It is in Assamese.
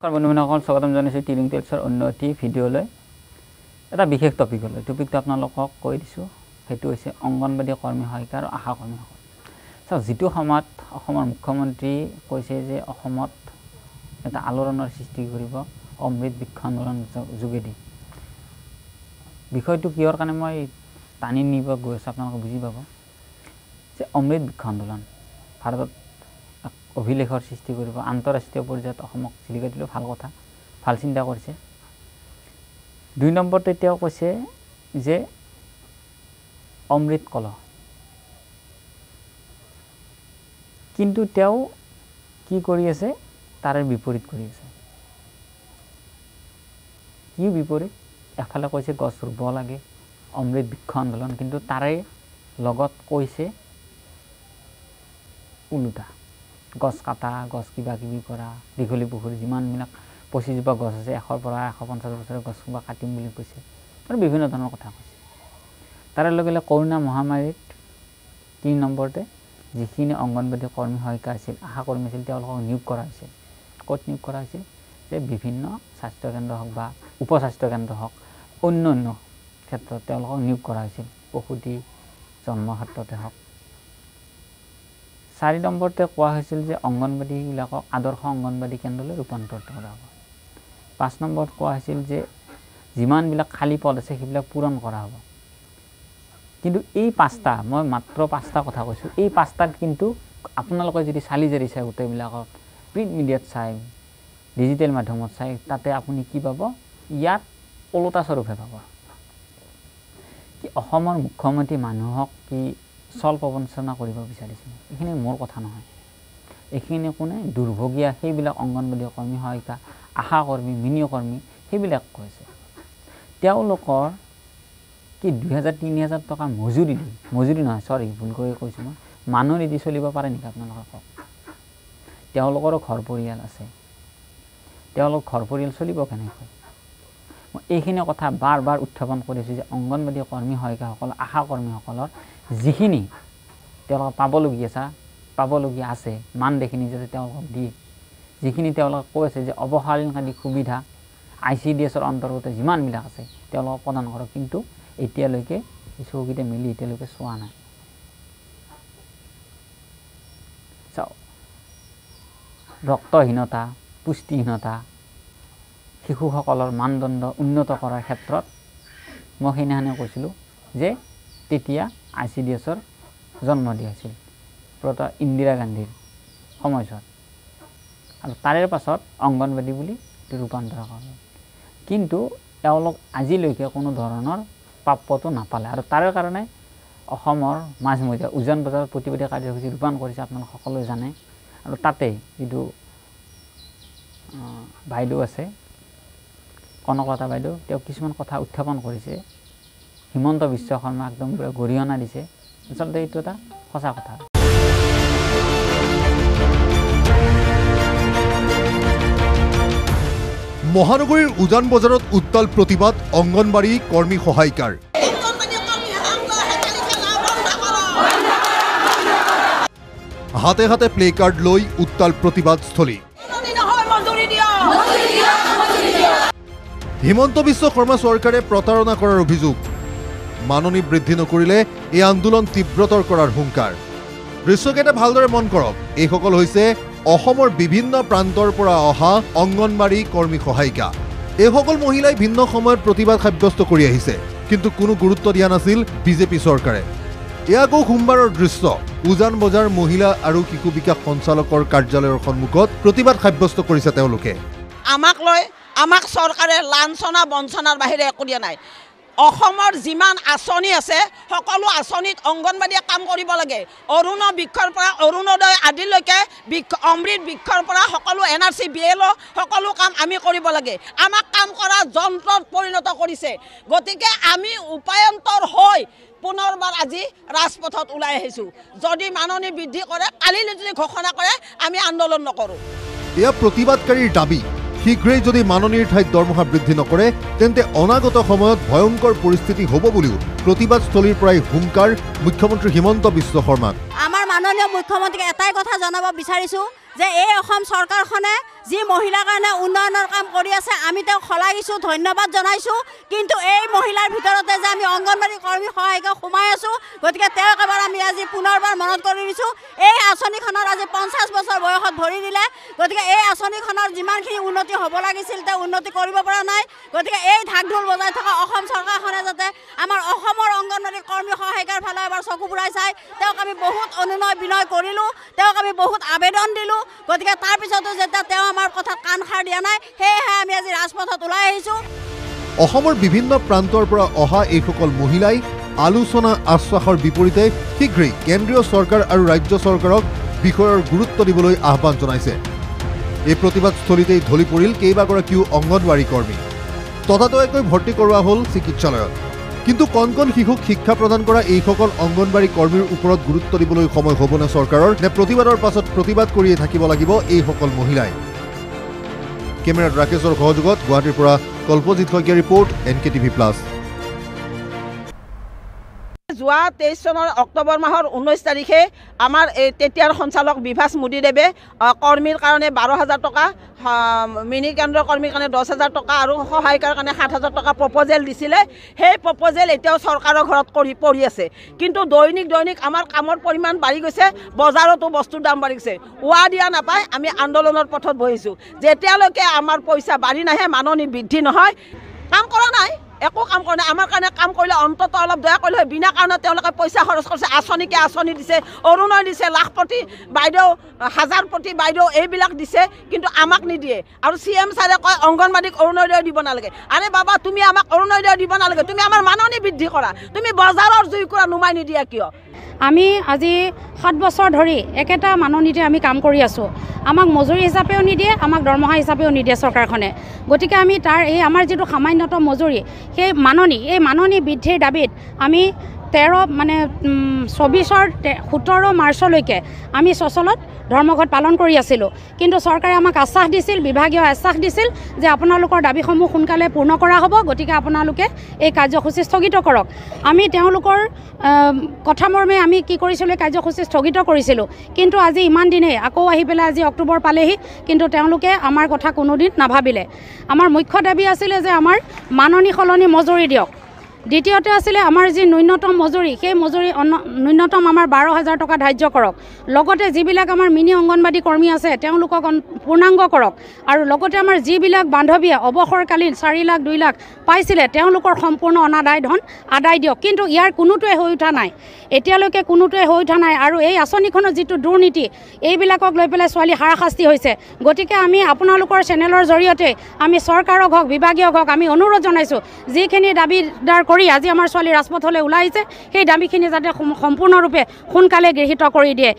বন্ধুসকল স্বাগতম জনাইছোঁ টিলিং টেলছৰ অন্য এটি ভিডিঅ'লৈ এটা বিশেষ টপিকলৈ টপিকটো আপোনালোকক কৈ দিছোঁ সেইটো হৈছে অংগনবাদী কৰ্মী সহায়িকা আৰু আশা কৰ্মীসকল চাওক যিটো সময়ত অসমৰ মুখ্যমন্ত্ৰী কৈছে যে অসমত এটা আলোড়নৰ সৃষ্টি কৰিব অমৃত বৃক্ষ আন্দোলন যোগেদি বিষয়টো কিহৰ কাৰণে মই টানি নিব গৈ আছোঁ আপোনালোকে বুজি পাব যে অমৃত বৃক্ষ আন্দোলন ভাৰতত অভিলেখৰ সৃষ্টি কৰিব আন্তঃৰাষ্ট্ৰীয় পৰ্যায়ত অসমক জিলিকাই দিলে ভাল কথা ভাল চিন্তা কৰিছে ২ নম্বৰতে তেওঁ কৈছে যে অমৃত কলহ কিন্তু তেওঁ কি কৰি আছে তাৰে বিপৰীত কৰি আছে কি বিপৰীত এফালে কৈছে গছ ৰুব লাগে অমৃত বৃক্ষ আন্দোলন কিন্তু তাৰে লগত কৈছে উলুটা গছ কাটা গছ কিবা কিবি কৰা দীঘলী পুখুৰী যিমানবিলাক ২৫ জোপা গছ আছে ১০০ৰ পৰা ১৫০ বছৰৰ গছ কিবা কাটিম বুলি কৈছে আৰু বিভিন্ন ধৰণৰ কথা কৈছে তাৰে লগে লগে কৰোনা মহামাৰীত ৩ নম্বৰতে যিখিনি অংগনবাদী কৰ্মী সহায়িকা আছিল আশা কৰ্মী আছিল তেওঁলোকক নিয়োগ কৰা হৈছিল ক'ত নিয়োগ কৰা হৈছিল যে বিভিন্ন স্বাস্থ্যকেন্দ্ৰ হওক বা উপস্বাস্থ্যকেন্দ্ৰ হওক অন্য ক্ষেত্ৰত তেওঁলোকক নিয়োগ কৰা হৈছিল প্ৰসূতি জন্ম ক্ষেত্ৰতে হওক ৪ নম্বৰতে কোৱা হৈছিল যে অংগনবাদীবিলাকক আদৰ্শ অংগনবাদী কেন্দ্ৰলৈ ৰূপান্তৰিত কৰা হ'ব ৫ নম্বৰত কোৱা হৈছিল যে যিমানবিলাক খালী পদ আছে সেইবিলাক পূৰণ কৰা হ'ব কিন্তু এই ৫টা মই মাত্ৰ ৫টা কথা কৈছোঁ এই ৫টাত কিন্তু আপোনালোকে যদি চালি জাৰি চাই গোটেইবিলাকক প্ৰিণ্ট মিডিয়াত চাই ডিজিটেল মাধ্যমত চাই তাতে আপুনি কি পাব ইয়াত ওলোটা স্বৰূপহে পাব কি অসমৰ মুখ্যমন্ত্ৰী মানুহক কি চল প্ৰবঞ্চনা কৰিব বিচাৰিছে এইখিনি মোৰ কথা নহয় এইখিনি কোনে দুৰ্ভগীয়া সেইবিলাক অংগনবাদী কৰ্মী সহায়িকা আশা কৰ্মী মিনি কৰ্মী সেইবিলাক কৈছে তেওঁলোকৰ কি ২০০০-৩০০০ টকা মজুৰি নহয় চৰি ভুলকৈ কৈছোঁ মই মানুহ নিদি চলিব পাৰে নেকি আপোনালোকে কওক তেওঁলোকৰো ঘৰ পৰিয়াল আছে তেওঁলোক ঘৰ পৰিয়াল চলিব কেনেকৈ মই এইখিনি কথা বাৰ বাৰ উত্থাপন কৰিছোঁ যে অংগনবাদী কৰ্মী সহায়িকাসকল আশা কৰ্মীসকলৰ যিখিনি তেওঁলোকক পাবলগীয়া আছে মান দেখিনি যাতে তেওঁলোকক দিয়ে যিখিনি তেওঁলোকে কৈ আছে যে অৱসৰকালীন সুবিধা ICDSৰ অন্তৰ্গত যিমানবিলাক আছে তেওঁলোকক প্ৰদান কৰক কিন্তু এতিয়ালৈকে চৌকিতে মিলি এতিয়ালৈকে চোৱা নাই চাওক ৰক্তহীনতা পুষ্টিহীনতা শিশুসকলৰ মানদণ্ড উন্নত কৰাৰ ক্ষেত্ৰত মই সেইদিনাখনে কৈছিলোঁ যে তেতিয়া ICDSৰ জন্ম দিছিল ইন্দিৰা গান্ধীৰ সময়ছোৱাত আৰু তাৰে পাছত অংগনবাদী বুলি ৰূপান্তৰ কৰা কিন্তু তেওঁলোক আজিলৈকে কোনো ধৰণৰ প্ৰাপ্যটো নাপালে আৰু তাৰে কাৰণে অসমৰ মাজমজিয়া উজান বজাৰত প্ৰতিবাদী কাৰ্যসূচী ৰূপায়ণ কৰিছে আপোনালোক সকলোৱে জানে আৰু তাতে যিটো বাইদেউ আছে কনকলতা বাইদেউ তেওঁ কিছুমান কথা উত্থাপন কৰিছে হিমন্ত বিশ্ব শৰ্মা একদম গৰিহণা দিছে আচলতে এইটো এটা সঁচা কথা মহানগৰীৰ উজান বজাৰত উত্তাল প্ৰতিবাদ অংগনবাড়ী কৰ্মী সহায়িকাৰ হাতে হাতে প্লে কাৰ্ড লৈ উত্তাল প্ৰতিবাদস্থলী হিমন্ত বিশ্ব শৰ্মা চৰকাৰে প্ৰতাৰণা কৰাৰ অভিযোগ মাননী বৃদ্ধি নকৰিলে এই আন্দোলন তীব্ৰতৰ কৰাৰ হুংকাৰ দৃশ্যকেইটা ভালদৰে মন কৰক এইসকল হৈছে অসমৰ বিভিন্ন প্ৰান্তৰ পৰা অহা অংগনবাড়ী কৰ্মী সহায়িকা এইসকল মহিলাই ভিন্ন সময়ত প্ৰতিবাদ সাব্যস্ত কৰি আহিছে কিন্তু কোনো গুৰুত্ব দিয়া নাছিল বিজেপি চৰকাৰে এয়া আকৌ সোমবাৰৰ দৃশ্য উজান বজাৰ মহিলা আৰু শিশু বিকাশ সঞ্চালকৰ কাৰ্যালয়ৰ সন্মুখত প্ৰতিবাদ সাব্যস্ত কৰিছে তেওঁলোকে আমাক চৰকাৰে লাঞ্ছনা বঞ্চনাৰ বাহিৰে একো দিয়া নাই অসমৰ যিমান আঁচনি আছে সকলো আঁচনিত অংগনবাদীয়ে কাম কৰিব লাগে অৰুণ বৃক্ষৰ পৰা অৰুণোদয় আদিলৈকে অমৃত বৃক্ষৰ পৰা সকলো NRC BLO সকলো কাম আমি কৰিব লাগে আমাক কাম কৰা যন্ত্ৰত পৰিণত কৰিছে গতিকে আমি উপায়ন্তৰ হৈ পুনৰবাৰ আজি ৰাজপথত ওলাই আহিছোঁ যদি মাননী বৃদ্ধি কৰে কালিলৈ যদি ঘোষণা কৰে আমি আন্দোলন নকৰোঁ এয়া প্ৰতিবাদকাৰীৰ দাবী শীঘ্ৰেই যদি মাননীৰ ঠাইত দৰমহা বৃদ্ধি নকৰে তেন্তে অনাগত সময়ত ভয়ংকৰ পৰিস্থিতি হ'ব বুলিও প্ৰতিবাদস্থলীৰ পৰাই হুংকাৰ মুখ্যমন্ত্ৰী হিমন্ত বিশ্ব শৰ্মাক আমাৰ মাননীয় মুখ্যমন্ত্ৰীক এটাই কথা জনাব বিচাৰিছোঁ যে এই অসম চৰকাৰখনে যি মহিলাৰ কাৰণে উন্নয়নৰ কাম কৰি আছে আমি তেওঁক শলাগিছোঁ, ধন্যবাদ জনাইছোঁ। কিন্তু এই মহিলাৰ ভিতৰতে যে আমি অংগনবাড়ী কৰ্মী সহায়িকা সোমাই আছোঁ, গতিকে তেওঁক এবাৰ আমি আজি পুনৰবাৰ মনত কৰি দিছোঁ। এই আঁচনিখনৰ আজি 50 বছৰ বয়সত ভৰি দিলে, গতিকে এই আঁচনিখনৰ যিমানখিনি উন্নতি হ'ব লাগিছিল তেওঁ উন্নতি কৰিব পৰা নাই। গতিকে এই ঢাক ঢোল বজাই থকা অসম চৰকাৰখনে যাতে আমাৰ অসমৰ অংগনবাড়ী কৰ্মী সহায়িকাৰ ফালে এবাৰ চকু ফুৰাই চাই। তেওঁক আমি বহুত অনুনয় বিনয় কৰিলোঁ, তেওঁক আমি বহুত আবেদন দিলোঁ। গতিকে তাৰপিছতো যেতিয়া তেওঁ আমাৰ কথাত কাণ সাৰ দিয়া নাই, সেয়েহে আমি আজি ৰাজপথত ওলাই আহিছোঁ। অসমৰ বিভিন্ন প্ৰান্তৰ পৰা অহা এইসকল মহিলাই আলোচনা আশ্বাসৰ বিপৰীতে শীঘ্ৰেই কেন্দ্ৰীয় চৰকাৰ আৰু ৰাজ্য চৰকাৰক বিষয়ৰ গুৰুত্ব দিবলৈ আহ্বান জনাইছে। এই প্ৰতিবাদস্থলীতেই ঢলি পৰিল কেইবাগৰাকীও অংগনবাড়ী কৰ্মী। ততাতৈয়াকৈ ভৰ্তি কৰোৱা হ'ল চিকিৎসালয়ত। কিন্তু কণ কণ শিশুক শিক্ষা প্ৰদান কৰা এইসকল অংগনবাড়ী কৰ্মীৰ ওপৰত গুৰুত্ব দিবলৈ সময় হ'বনে চৰকাৰৰ, নে প্ৰতিবাদৰ পাছত প্ৰতিবাদ কৰিয়ে থাকিব লাগিব এইসকল মহিলাই? কেমেৰাত ৰাকেশৰ সহযোগত গুৱাহাটীৰ পৰা কল্পজিৎ শইকীয়াৰ ৰিপৰ্ট, NKTV+। যোৱা 23 চনৰ অক্টোবৰ মাহৰ 19 তাৰিখে আমাৰ তেতিয়াৰ সঞ্চালক বিভাস মোদীদেৱে কৰ্মীৰ কাৰণে 12,000 টকা, মিনি কেন্দ্ৰৰ কৰ্মীৰ কাৰণে 10,000 টকা আৰু সহায়িকাৰ কাৰণে 7,000 টকা প্ৰপ'জেল দিছিলে। সেই প্ৰপ'জেল এতিয়াও চৰকাৰৰ ঘৰত পৰি আছে। কিন্তু দৈনিক আমাৰ কামৰ পৰিমাণ বাঢ়ি গৈছে, বজাৰতো বস্তুৰ দাম বাঢ়ি গৈছে। ওৱা দিয়া নাপায় আমি আন্দোলনৰ পথত বহিছোঁ। যেতিয়ালৈকে আমাৰ পইচা বাঢ়ি নাহে, মাননি বৃদ্ধি নহয়, কাম কৰা নাই, একো কাম কৰা নাই। আমাৰ কাৰণে কাম কৰিলে অন্তত অলপ দয়া কৰিলে হয়। বিনা কাৰণে তেওঁলোকে পইচা খৰচ কৰিছে। আঁচনিকে আঁচনি দিছে, অৰুণোদয় দিছে, লাখপতি বাইদেউ, হাজাৰপতি বাইদেউ এইবিলাক দিছে, কিন্তু আমাক নিদিয়ে। আৰু CM ছাৰে কয় অংগনবাড়ীক অৰুণোদয় দিব নালাগে। আৰে বাবা, তুমি আমাক অৰুণোদয় দিব নালাগে, তুমি আমাৰ মাননি বৃদ্ধি কৰা, তুমি বজাৰৰ জুইকুৰা নুমাই নিদিয়া কিয়? আমি আজি 7 বছৰ ধৰি একেটা মাননিতে আমি কাম কৰি আছোঁ। আমাক মজুৰি হিচাপেও নিদিয়ে, আমাক দৰমহা হিচাপেও নিদিয়ে চৰকাৰখনে। গতিকে আমি আমাৰ যিটো সামান্যতম মজুৰি, সেই মাননি বৃদ্ধিৰ দাবীত আমি 17 মাৰ্চলৈকে আমি সচলত ধৰ্মঘট পালন কৰি আছিলোঁ। কিন্তু চৰকাৰে আমাক আশ্বাস দিছিল, বিভাগীয় আশ্বাস দিছিল যে আপোনালোকৰ দাবীসমূহ সোনকালে পূৰ্ণ কৰা হ'ব, গতিকে আপোনালোকে এই কাৰ্যসূচী স্থগিত কৰক। আমি তেওঁলোকৰ কথা মৰ্মে আমি কি কৰিছিলোঁ, কাৰ্যসূচী স্থগিত কৰিছিলোঁ। কিন্তু আজি ইমান দিনেই আকৌ আহি পেলাই আজি অক্টোবৰ পালেহি, কিন্তু তেওঁলোকে আমাৰ কথা কোনোদিন নাভাবিলে। আমাৰ মুখ্য দাবী আছিলে যে আমাৰ মাননি সলনি মজুৰি দিয়ক। দ্বিতীয়তে আছিলে আমাৰ যি ন্যূনতম মজুৰি, সেই মজুৰি ন্যূনতম আমাৰ 12,000 টকা ধাৰ্য কৰক। লগতে যিবিলাক আমাৰ মিনি অংগনবাড়ী কৰ্মী আছে তেওঁলোকক পূৰ্ণাংগ কৰক। আৰু লগতে আমাৰ যিবিলাক বান্ধৱীয়ে অৱসৰকালীন 4 লাখ 2 লাখ পাইছিলে তেওঁলোকৰ সম্পূৰ্ণ অনাদায় ধন আদায় দিয়ক। কিন্তু ইয়াৰ কোনোটোৱে হৈ উঠা নাই, এতিয়ালৈকে কোনোটোৱে হৈ উঠা নাই। আৰু এই আঁচনিখনৰ যিটো দুৰ্নীতি, এইবিলাকক লৈ পেলাই ছোৱালী হাৰাশাস্তি হৈছে। গতিকে আমি আপোনালোকৰ চেনেলৰ জৰিয়তে আমি চৰকাৰক হওক, বিভাগীয়ক হওক, আমি অনুৰোধ জনাইছোঁ যিখিনি দাবীদাৰ কৰি আজি আমাৰ ছোৱালী ৰাজপথলৈ ওলাই আহিছে, সেই দাবীখিনি যাতে সম্পূৰ্ণৰূপে সোনকালে গৃহীত কৰি দিয়ে।